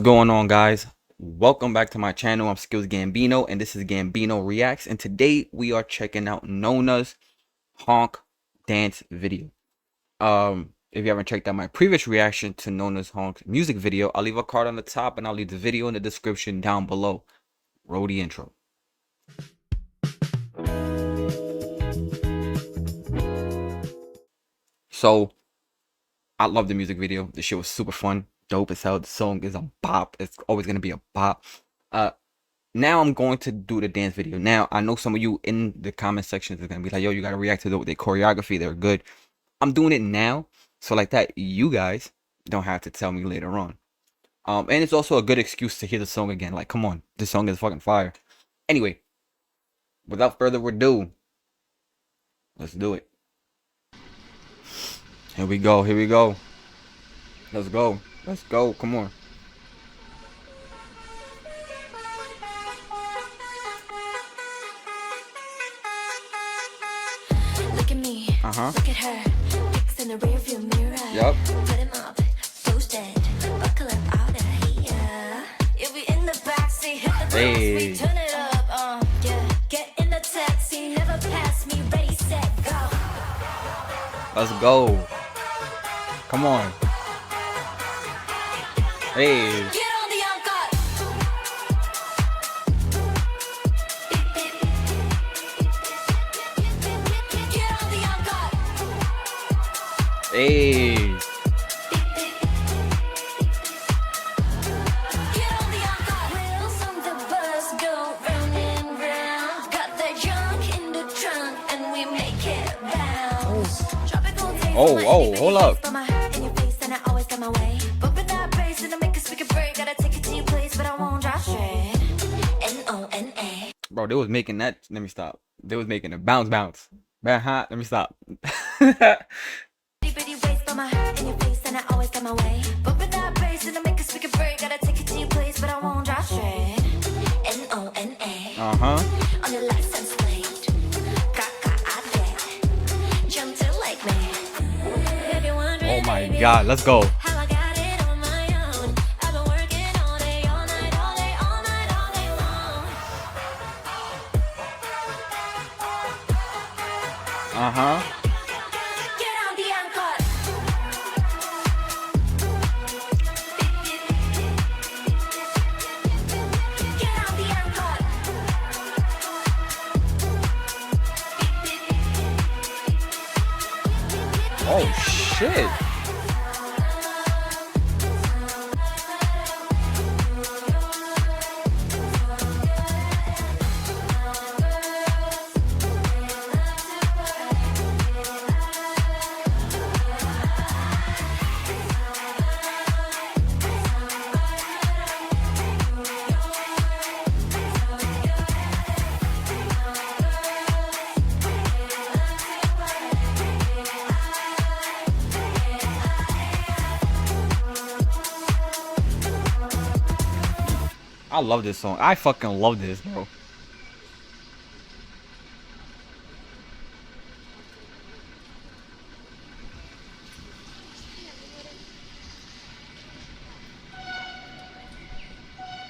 going on, guys? Welcome back to my channel. I'm Skills Gambino and this is Gambino Reacts, and today we are checking out Nona's Honk dance video. If you haven't checked out my previous reaction to Nona's Honk music video, I'll leave a card on the top and I'll leave the video in the description down below. Roll the intro. So I love the music video. The shit was super fun, dope as hell. The song is a bop. It's always gonna be a bop. Now I'm going to do the dance video. Now I know some of you in the comment sections are gonna be like, yo, you gotta react to the choreography, they're good. I'm doing it now, so like that you guys don't have to tell me later on. And it's also a good excuse to hear the song again. Like, come on, this song is fucking fire. Anyway, without further ado, let's do it. Here we go, here we go. Let's go. Let's go. Come on. Look at me. Look at her. Pics in the rearview mirror. Yep. Put him up. Toasted. Buckle up out of here. You'll be in the backseat. Hit the Hey. turn it up. Yeah. Get in the taxi. Never pass me. Ready, set, go. Let's go. Come on. Hey. Get on the HONK. Get on the HONK. Hey. Get on the HONK. Wheels on the bus go round and round. Got that junk in the trunk and we make it bounce. Tropical taste Oh, in my oh, itty hold bitty up. face, but my heart in your face and I always got my way. Bumping that bass and I make us speak a break. Gotta take it to your place, but I won't drive straight. N-O-N-A. Bro, they was making that. Let me stop. They was making it bounce, bounce. Bad hot. Let me stop. Itty bitty waist, but my heart in your face and I always got my way. Bumping that bass and I make us speak a break. Gotta take it to your place, but I won't drive straight. N-O-N-A. On your license plate. Gaga, I bet. Jump to like me. If you're wondering, Oh my baby, God, let's go. how I got it on my own. I've been working all day, all night, all day, all night, all day long. Get on the HONK. Get on the HONK. Oh shit. I love this song. I fucking love this, bro.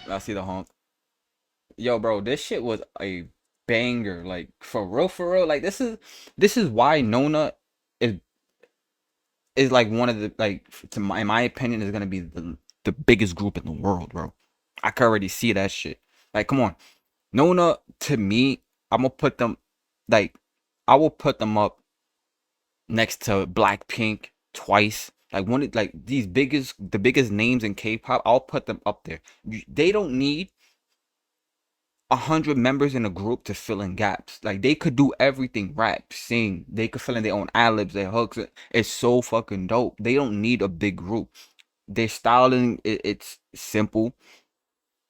I see the honk. Yo, bro, this shit was a banger. Like, for real, for real. Like, this is why Nona is like one of the, like, in my opinion, is gonna be the biggest group in the world, bro. I can already see that shit. Like, come on. Nona, to me, I'm gonna put them, like, I will put them up next to Blackpink twice. Like, one of, like, the biggest names in K-pop, I'll put them up there. They don't need 100 members in a group to fill in gaps. Like, they could do everything: rap, sing. They could fill in their own ad-libs, their hooks. It's so fucking dope. They don't need a big group. Their styling, it's simple,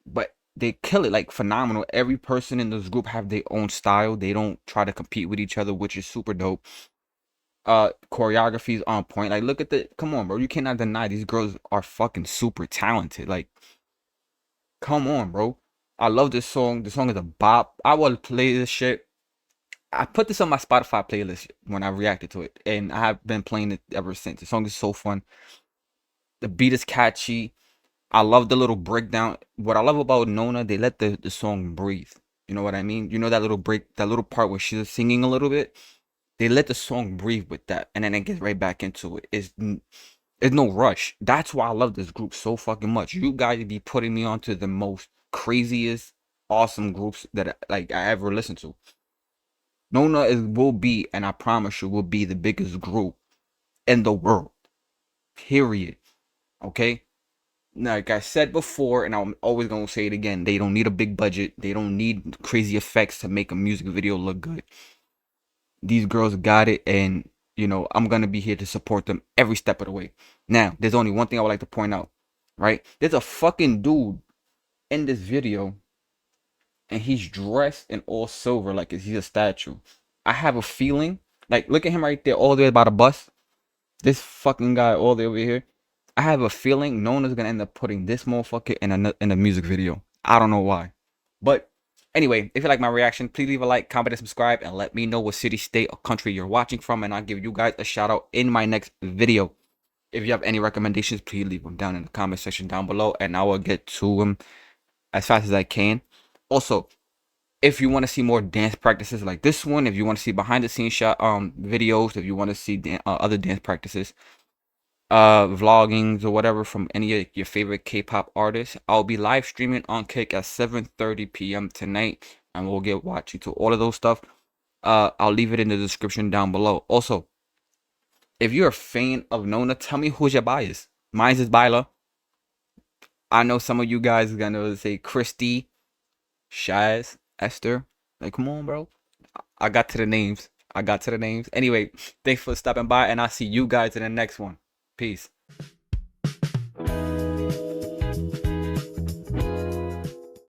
but they kill it, like, phenomenal. Every person in this group have their own style. They don't try to compete with each other, which is super dope. Choreography is on point. Like, look at the, come on, bro. You cannot deny these girls are fucking super talented. Like, come on, bro. I love this song. The song is a bop. I will play this shit. I put this on my Spotify playlist when I reacted to it, and I have been playing it ever since. The song is so fun. The beat is catchy. I love the little breakdown. What I love about Nona, they let the song breathe. You know what I mean? You know that little break, that little part where she's singing a little bit. They let the song breathe with that, and then it gets right back into it. It's no rush. That's why I love this group so fucking much. You guys be putting me onto the most craziest, awesome groups that like I ever listened to. Nona will be, and I promise you, will be the biggest group in the world. Period. Okay. Like I said before, and I'm always gonna say it again, they don't need a big budget. They don't need crazy effects to make a music video look good. These girls got it, and I'm gonna be here to support them every step of the way. Now, there's only one thing I would like to point out, right? There's a fucking dude in this video, and he's dressed in all silver like he's a statue. I have a feeling, like, look at him right there, all the way by the bus. This fucking guy all the way over here. I have a feeling no one's gonna end up putting this motherfucker in a music video. I don't know why. But anyway, if you like my reaction, please leave a like, comment, and subscribe, and let me know what city, state, or country you're watching from, and I'll give you guys a shout out in my next video. If you have any recommendations, please leave them down in the comment section down below, and I will get to them as fast as I can. Also, if you want to see more dance practices like this one, if you want to see behind the scenes shot videos, if you want to see other dance practices, vloggings or whatever from any of your favorite K-pop artists, I'll be live streaming on Kick at 7:30 p.m. tonight, and we'll get watching to all of those stuff. I'll leave it in the description down below. Also, if you're a fan of Nona, tell me who's your bias. Mine is Byla. I know some of you guys are gonna say Christy, Shaz, Esther. Like, come on, bro. I got to the names. I got to the names. Anyway, thanks for stopping by, and I'll see you guys in the next one. Peace.